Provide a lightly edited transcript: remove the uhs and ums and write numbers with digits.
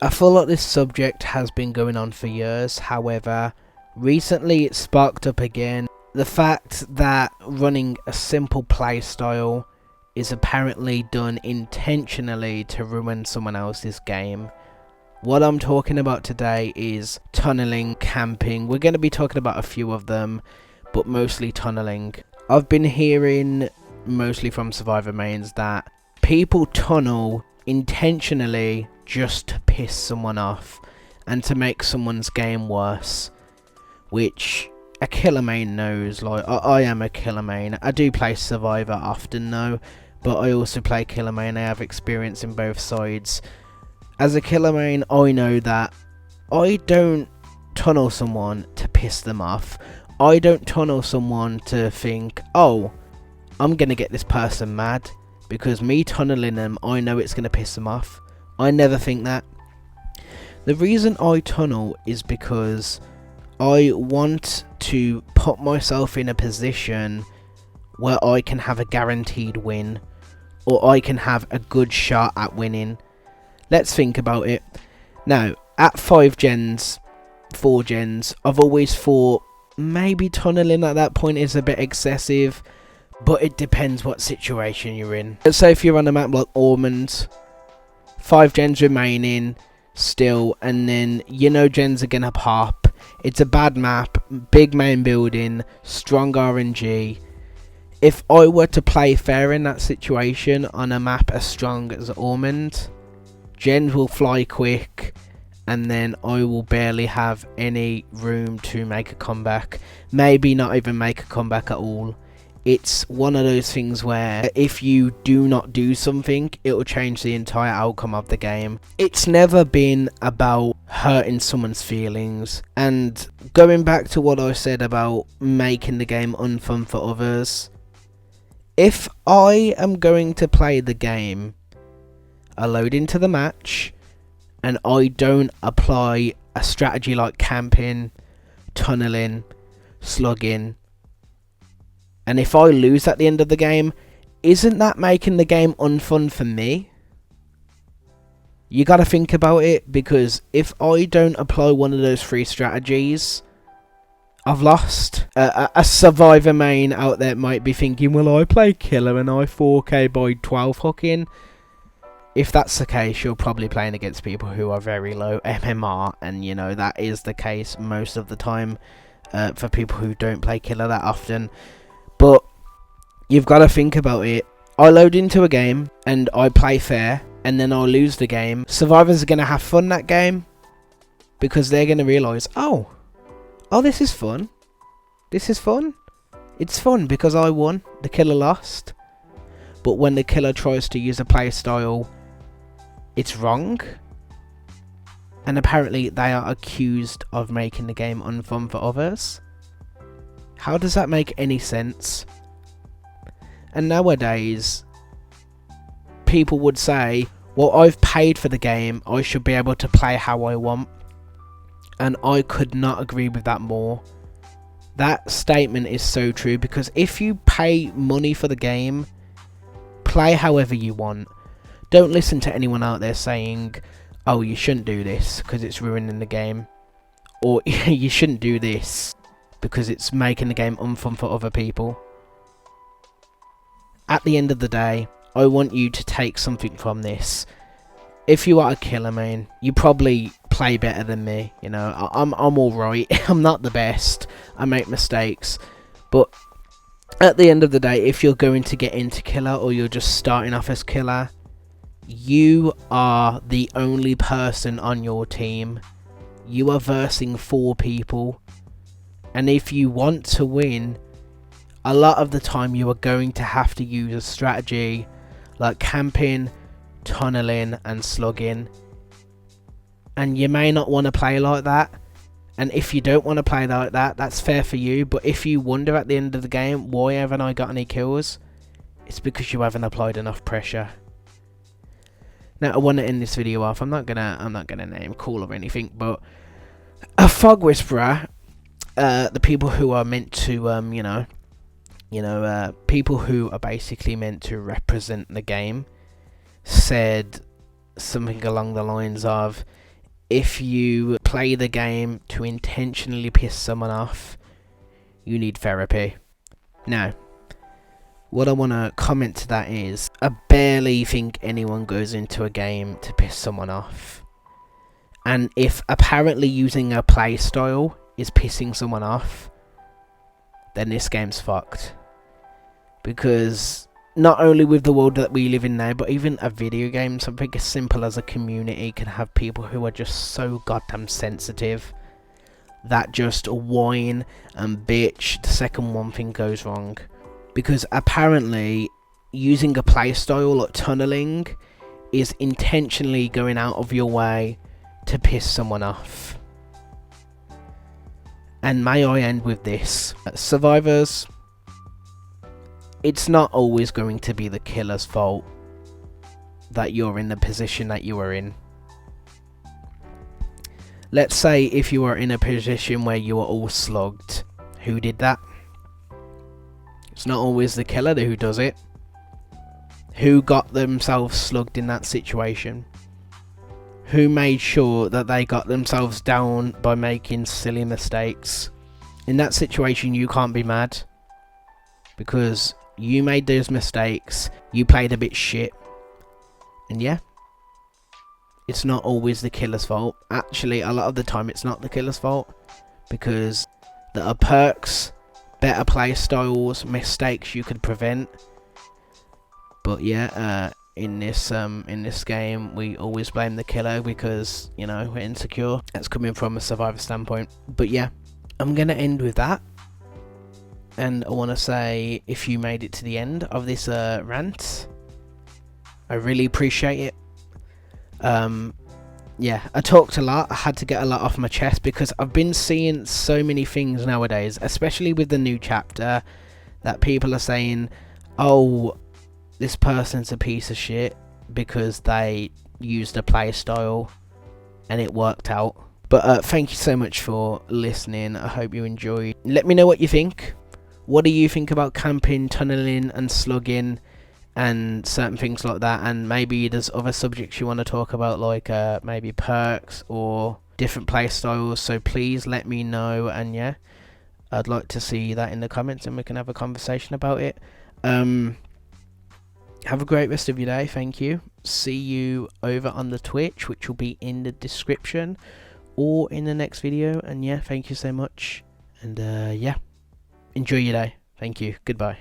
I feel like this subject has been going on for years, however, recently it sparked up again. The fact that running a simple playstyle is apparently done intentionally to ruin someone else's game. What I'm talking about today is tunneling, camping. We're going to be talking about a few of them, but mostly tunneling. I've been hearing, mostly from survivor mains, that people tunnel intentionally just to piss someone off and to make someone's game worse, which a killer main knows. Like, I am a killer main. I do play survivor often though, but I also play killer main. I have experience in both sides. As a killer main, I know that I don't tunnel someone to piss them off. I don't tunnel someone to think, oh, I'm gonna get this person mad, because me tunneling them, I know it's gonna piss them off. I never think that. The reason I tunnel is because I want to put myself in a position where I can have a guaranteed win, or I can have a good shot at winning. Let's think about it. Now, at 5 gens, 4 gens, I've always thought maybe tunneling at that point is a bit excessive, but it depends what situation you're in. Let's say if you're on a map like Ormond, 5 gens remaining still, and then you know gens are gonna pop. It's a bad map, big main building, strong RNG. If I were to play fair in that situation on a map as strong as Ormond, gens will fly quick, and then I will barely have any room to make a comeback. Maybe not even make a comeback at all. It's one of those things where if you do not do something, it will change the entire outcome of the game. It's never been about hurting someone's feelings. And going back to what I said about making the game unfun for others, if I am going to play the game, I load into the match, and I don't apply a strategy like camping, tunneling, slugging, and if I lose at the end of the game, isn't that making the game unfun for me? You gotta think about it, because if I don't apply one of those 3 strategies, I've lost. A survivor main out there might be thinking, well, I play killer and I 4k by 12 hooking. If that's the case, you're probably playing against people who are very low MMR, and you know that is the case most of the time for people who don't play killer that often. But you've got to think about it. I load into a game and I play fair, and then I lose the game. Survivors are going to have fun that game, because they're going to realise, oh, this is fun. This is fun. It's fun because I won, the killer lost. But when the killer tries to use a play style, it's wrong. And apparently they are accused of making the game unfun for others. How does that make any sense? And nowadays, people would say, well, I've paid for the game, I should be able to play how I want. And I could not agree with that more. That statement is so true, because if you pay money for the game, play however you want. Don't listen to anyone out there saying, oh, you shouldn't do this because it's ruining the game, or you shouldn't do this because it's making the game unfun for other people. At the end of the day, I want you to take something from this. If you are a killer main, you probably play better than me. You know, I'm alright. I'm not the best. I make mistakes. But at the end of the day, if you're going to get into killer, or you're just starting off as killer, you are the only person on your team. You are versing 4 people. And if you want to win, a lot of the time you are going to have to use a strategy like camping, tunneling and slugging. And you may not want to play like that. And if you don't want to play like that, that's fair for you. But if you wonder at the end of the game, why haven't I got any kills? It's because you haven't applied enough pressure. Now I want to end this video off. I'm not gonna name call or anything, but a fog whisperer, the people who are meant to people who are basically meant to represent the game, said something along the lines of, if you play the game to intentionally piss someone off, you need therapy. Now, what I want to comment to that is, I barely think anyone goes into a game to piss someone off. And if apparently using a play style is pissing someone off, then this game's fucked. Because not only with the world that we live in now, but even a video game, something as simple as a community can have people who are just so goddamn sensitive that just whine and bitch the second one thing goes wrong. Because apparently using a playstyle like tunneling is intentionally going out of your way to piss someone off. And may I end with this. Survivors, it's not always going to be the killer's fault that you're in the position that you are in. Let's say if you are in a position where you are all slugged, who did that? It's not always the killer who does it. Who got themselves slugged in that situation? Who made sure that they got themselves down by making silly mistakes? In that situation, you can't be mad, because you made those mistakes, you played a bit shit, and yeah, it's not always the killer's fault. Actually, a lot of the time it's not the killer's fault, because there are perks, better play styles, mistakes you could prevent. But yeah, in this game, we always blame the killer because, you know, we're insecure. That's coming from a survivor standpoint. But yeah, I'm gonna end with that. And I want to say, if you made it to the end of this rant, I really appreciate it. Yeah, I talked a lot. I had to get a lot off my chest because I've been seeing so many things nowadays, especially with the new chapter, that people are saying, oh, this person's a piece of shit because they used a play style and it worked out. But thank you so much for listening. I hope you enjoyed. Let me know what you think. What do you think about camping, tunneling and slugging and certain things like that? And maybe there's other subjects you want to talk about, like maybe perks or different play styles. So please let me know, and yeah, I'd like to see that in the comments and we can have a conversation about it. Have a great rest of your day. Thank you. See you over on the Twitch, which will be in the description or in the next video. And yeah, thank you so much. And yeah, enjoy your day. Thank you. Goodbye.